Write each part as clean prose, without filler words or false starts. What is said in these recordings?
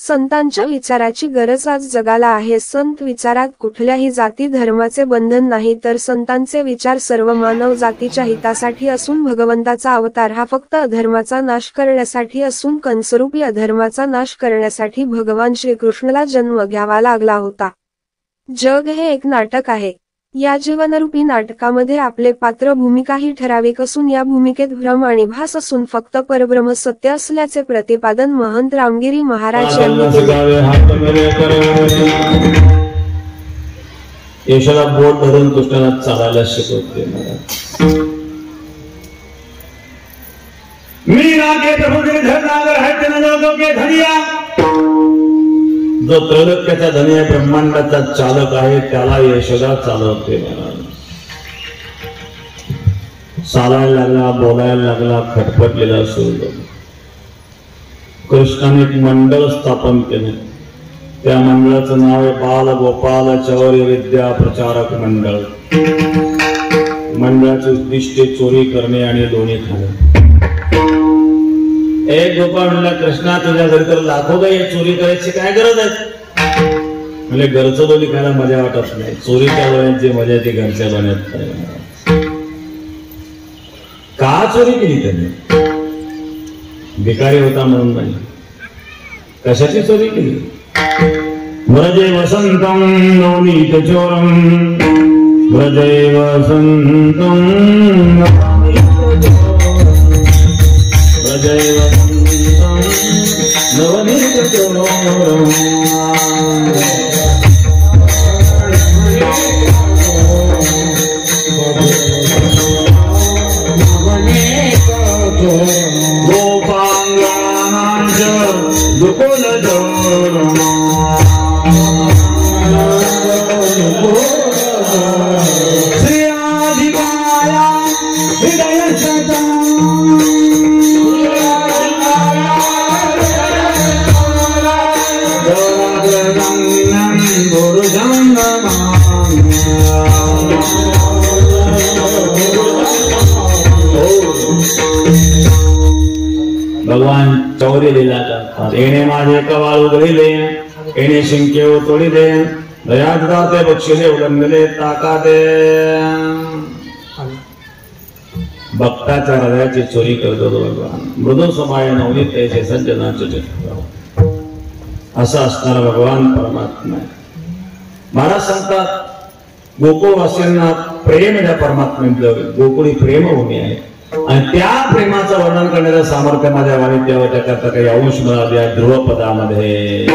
संतांच्या विचाराची गरज आज जगाला आहे. संत विचारात कुठल्याही जाती धर्माचे बंधन नाही, तर संतांचे विचार सर्व मानव जातीच्या हितासाठी असून भगवंताचा अवतार हा फक्त अधर्माचा नाश करण्यासाठी असून कंसरूपी अधर्माचा नाश करण्यासाठी भगवान श्रीकृष्णाला जन्म घ्यावा लागला होता. जग हे एक नाटक आहे. या जीवनरूपी नाटकामध्ये आपले पात्र भूमिकाही ठराविक असून या भूमिकेत भ्रम आणि भास असून फक्त परब्रह्म सत्य असल्याचे प्रतिपादन महंत रामगिरी महाराज यांनी केले. यशोदा बोट धरून कृष्णाला चालायला शिकवते. मी रागे प्रभु के धर नागर है तेन लोगों के धनिया. जो त्रैलोक्याचा धनी आहे, ब्रह्मांडाचा चालक आहे, त्याला यशोदा चालवते. चालायला लागला, बोलायला लागला, खटपटलेला सुरू. कृष्णाने एक मंडळ स्थापन केले. त्या मंडळाचं नाव आहे बाल गोपाल चौर्य विद्या प्रचारक मंडळ. मंडळाचे उद्दिष्ट चोरी करणे आणि लोणी खाणे. एक गोपाळ म्हणला, कृष्णा तुझ्या घरी तर लाखो गाई चोरी करायची काय गरज आहे? म्हणजे घरचं लोणी खायला मजा वाटत नाही, चोरीच्या लोण्याची मजा ती घरच्या लोण्यात नाही. का चोरी केली त्याने? भिकारी होता म्हणून नाही, कशाची चोरी केली? व्रजे वसंतम नवनीत चोरम व्रजे वसंतम व्रजे वसंतम नवनीत चोरम. गोपांगानांच दुकुल जोरम. श्रीयाधिकाया हृदय सदा भगवान चौर्य दिला करतात. येणे माझे कवाळ उघडिले, येणे शिंके तोडिले, दयादाते बक्षिले उल्लंघले ताकाते. भक्ताच्या हृदयाची चोरी करतो भगवान. मृदू समाय नवनीत त्याचे सज्जनाचे चित्र असं असणारा भगवान परमात्मा आहे. महाराज सांगतात गोकुळवासियांना प्रेम या परमात्म्यातलं गोकुळी प्रेमभूमी आहे आणि त्या प्रेमाचं वर्णन करण्याचं सामर्थ्य माझ्या वाणिज्यावर त्याकरता काही अंश मिळाले या ध्रुवपदामध्ये.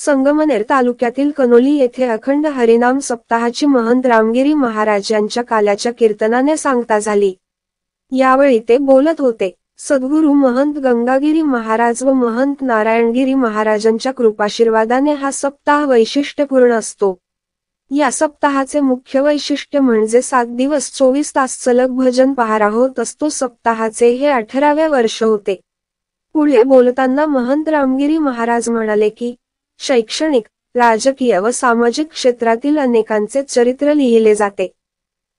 संगमनेर तालुक्यातील कनोली येथे अखंड हरिनाम सप्ताहाची महंत रामगिरी महाराज यांच्या काल्याच्या कीर्तनाने सांगता झाली. यावेळी ते बोलत होते. सद्गुरू महंत गंगागिरी महाराज व महंत नारायणगिरी महाराजांच्या कृपाशीर्वादाने हा सप्ताह वैशिष्ट्यपूर्ण असतो. या सप्ताहाचे मुख्य वैशिष्ट्य म्हणजे 7 दिवस 24 तास सलग भजन पहारा होत असतो. सप्ताहाचे हे 18वे वर्ष होते. पुढे बोलताना महंत रामगिरी महाराज म्हणाले की शैक्षणिक, राजकीय व सामाजिक क्षेत्रातील अनेकांचे चरित्र लिहिले जाते.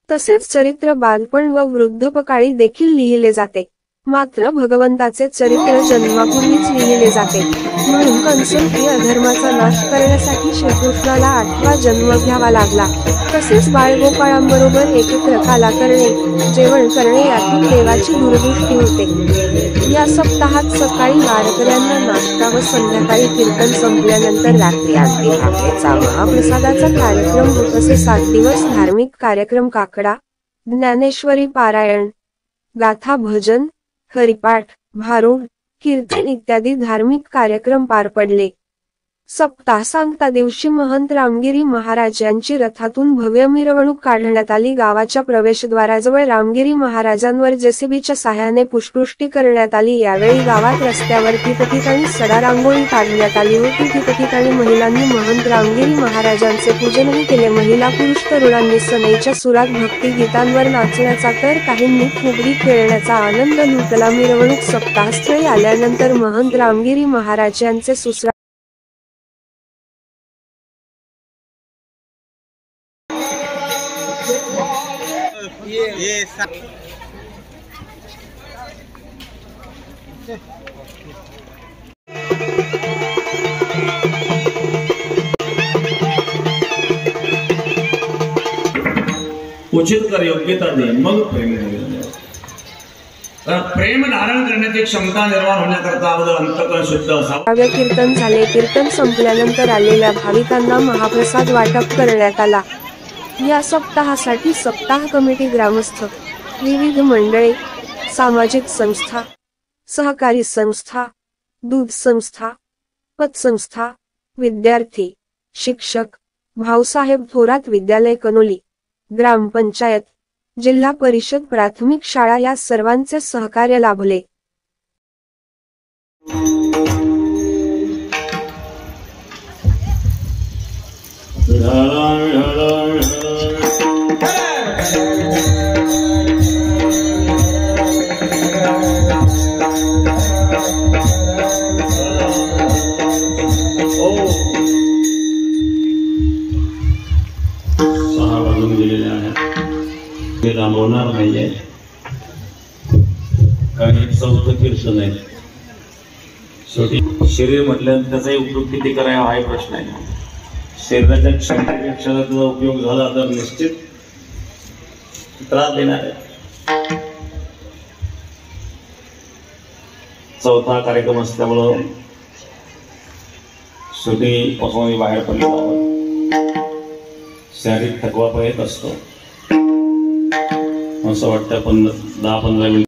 तसेच चरित्र बालपण व वृद्धपकाळी देखील लिहिले जाते. मात्र भगवंताचे चरित्र जन्मापूर्वीच लिहिले जाते. म्हणून कंसरूपी अधर्माचा नाश करण्यासाठी श्रीकृष्णाला 8वा जन्म घ्यावा लागला. तसेच बाळगोपाळांबरोबर एकत्र काला करणे, जेवण करणे यातून देवाची दूरदृष्टी होते. या सप्ताहात सकाळी वारकऱ्यांना नाश्ता व संध्याकाळी कीर्तन संपल्यानंतर रात्री आरती भाकरेचा महाप्रसादाचा कार्यक्रम होत असे. 7 दिवस धार्मिक कार्यक्रम काकडा, ज्ञानेश्वरी पारायण, गाथा भजन, हरिपाठ, भारुड, कीर्तन इत्यादी धार्मिक कार्यक्रम पार पडले. सप्ताह सांगता दिवशी महंत रामगिरी महाराज यांची रथातून भव्य मिरवणूक काढण्यात आली. गावाच्या प्रवेशद्वाराजवळ रामगिरी महाराजांवर जेसीबीच्या साहाय्याने पुष्पवृष्टी करण्यात आली. यावेळी गावात रस्त्यावर ठिकठिकाणी सडा रांगोळी काढण्यात आली होती. ठिकठिकाणी महिलांनी महंत रामगिरी महाराजांचे पूजनही केले. महिला पुरुष तरुणांनी सनईच्या सुरात भक्ती गीतांवर नाचण्याचा तर काहींनी फुगडी खेळण्याचा आनंद लुटला. मिरवणूक सप्ताहस्थळी आल्यानंतर महंत रामगिरी महाराज यांचे सुसरा उचित कर, योग्यता दे, मग प्रेम धारण. प्रेम धारण करण्याची क्षमता निर्माण होण्याकरता अगोदर अंतःकरण शुद्ध असावं. काव्य कीर्तन झाले. कीर्तन संपल्यानंतर आलेल्या भाविकांना महाप्रसाद वाटप करण्यात आला. या सप्ताहासाठी सप्ताह कमिटी, ग्रामस्थ, विविध मंडळे, सामाजिक संस्था, सहकारी संस्था, दूध संस्था, पतसंस्था, विद्यार्थी, शिक्षक, भाऊसाहेब थोरात विद्यालय कनोली, ग्रामपंचायत, जिल्हा परिषद प्राथमिक शाळा या सर्वांचे सहकार्य लाभले. लांबवणार नाहीये, कारण एक चौथं कीर्तन आहे. शेवटी शरीर म्हटल्यानंतर त्याचाही उपयोग किती करावा हा प्रश्न आहे. शरीराच्या क्षमतेपेक्षा जर तुझा उपयोग झाला तर निश्चित त्रास देणार आहे. चौथा कार्यक्रम असल्यामुळं शेवटी पासून बाहेर पडले, शारीरिक थकवा पण येत असतो. असं वाटतं 10-15 मिनिट